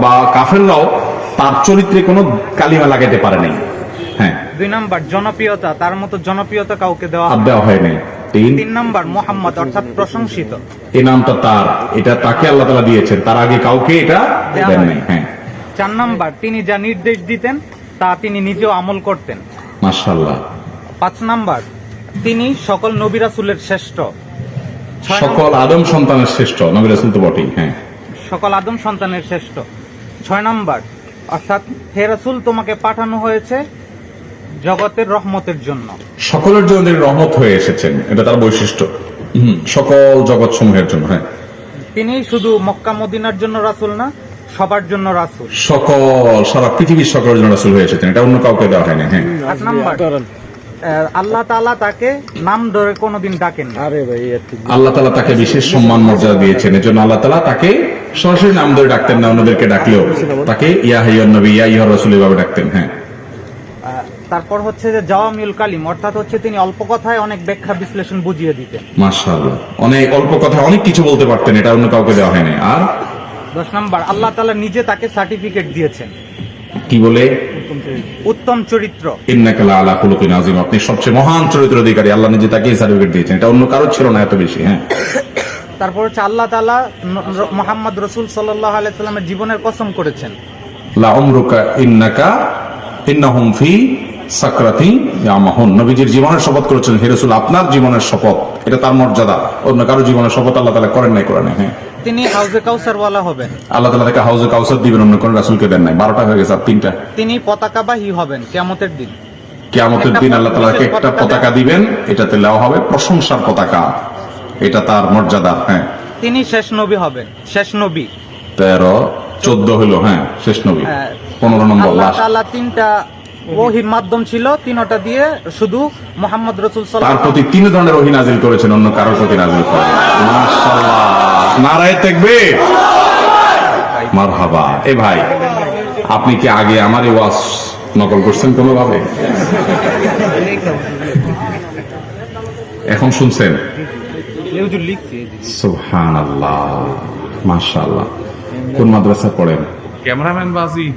বা কাফেররাও তার চরিত্রে কোনো কালিমা লাগাইতে পারে নাই। হ্যাঁ। 2 নাম্বার জনপ্রিয়তা, তার মতো জনপ্রিয়তা কাউকে দেওয়া হয় নাই। 3 নাম্বার মুহাম্মদ অর্থাৎ প্রশংসিত, এই নামটা তার, এটা তাকে আল্লাহ তাআলা দিয়েছেন, তার আগে কাউকে এটা দেন নাই। হ্যাঁ। 4 নাম্বার তিনি যা নির্দেশ দিতেন তা তিনি নিজেও আমল করতেন। মাশাআল্লাহ। 5 নাম্বার তিনি সকল নবী রাসূলের শ্রেষ্ঠ। সকল আদম সন্তানের শ্রেষ্ঠ, নবী রাসূল তো বটেই। হ্যাঁ। সকল আদম সন্তানের শ্রেষ্ঠ। 6 নাম্বার অর্থাৎ হে রাসূল তোমাকে পাঠানো হয়েছে জগতের রহমতের জন্য, সকলের জন্য তিনি রহমত হয়ে এসেছেন, এটা তার বৈশিষ্ট্য। সকল জগৎ সমূহের জন্য। হ্যাঁ। তিনি শুধু মক্কা মদিনার জন্য রাসূল না, সবার জন্য রাসূল, সকল সারা পৃথিবীর সকলের জন্য রাসূল হয়ে এসেছেন, এটা অন্য কাউকে দেওয়া হয় না। হ্যাঁ। 8 নাম্বার আল্লাহ তাআলা তাকে নাম ধরে কোনোদিন ডাকেন না। আল্লাহ তাআলা তাকে বিশেষ সম্মান মর্যাদা দিয়েছেন, এজন্য আল্লাহ তাআলা তাকে সরাসরি নাম ধরে ডাকতেন না, অন্যদেরকে ডাকলেও তাকে ইয়া আইয়ুহান নবী ইয়া আইয়ুহার রাসূল এভাবে ডাকতেন। হ্যাঁ। তারপর হচ্ছে যে জাওয়ামিউল কালিম, অর্থাৎ হচ্ছে তিনি অল্প কথায় অনেক ব্যাখ্যা বিশ্লেষণ বুঝিয়ে দিতেন। মাশাআল্লাহ, অনেক অল্প কথা অনেক কিছু বলতে পারতেন, এটা অন্য কাউকে দেওয়া হয় না। আর 10 নাম্বার আল্লাহ তাআলা নিজে তাকে সার্টিফিকেট দিয়েছেন, কি বলে? উত্তম চরিত্র। ইন্নাকা লাআলা খুলুকিন আযীম, আপনি সবচেয়ে মহান চরিত্রের অধিকারী, আল্লাহ নিজে তাকে সার্টিফিকেট দিয়েছেন, এটা অন্য কারো ছিল না এত বেশি। হ্যাঁ। তারপর হচ্ছে আল্লাহ তাআলা মুহাম্মদ রাসূল সাল্লাল্লাহু আলাইহি সাল্লামের জীবনের কসম করেছেন, লা উমরুকা ইন্নাহুম ফি সাকরাতি ইয়ামাহুন, নবীজির জীবনের শপথ করেছেন, হে রাসূল আপনার জীবনের শপথ, এটা তার মর্যাদা, অন্য কারো জীবনের শপথ আল্লাহ তাআলা করেন নাই কোরআনে। হ্যাঁ। তিনি হাউজে কাউসার ওয়ালা হবেন, আল্লাহ তাআলা তাকে হাউজে কাউসার দিবেন, অন্য কোন রাসূলকে দেন নাই। 12টা হয়ে গেছে, আর 3টা। তিনি পতাকাবাহী হবেন কিয়ামতের দিন। কিয়ামতের দিন আল্লাহ তাআলা তাকে একটা পতাকা দিবেন, এটাতে লেওয়া হবে প্রশংসার পতাকা, এটা তার মর্যাদা। হ্যাঁ। তিনি শেষ নবী হবেন, শেষ নবী। 13 14 হলো। হ্যাঁ, শেষ নবী। 15 নম্বর আল্লাহ লাস্ট। তাআলা 3টা ওহীর মাধ্যম ছিল, 3টা দিয়ে শুধু মুহাম্মদ রাসূল তার সাল্লাল্লাহু প্রতি 3 ধরনের ওহী নাযিল করেছেন, অন্য কারোর প্রতি নাযিল করেন। মাশাআল্লাহ, নারায়ে তাকবীর, মারহাবা। এ ভাই, আপনি কি আগে আমার এই ওয়াজ নকল করছেন কোনো ভাবে? এখন শুনছেন? সুবহানাল্লাহ, মাশাআল্লাহ। কোন মাদ্রাসা পড়েন? ক্যামেরাম্যান বাজি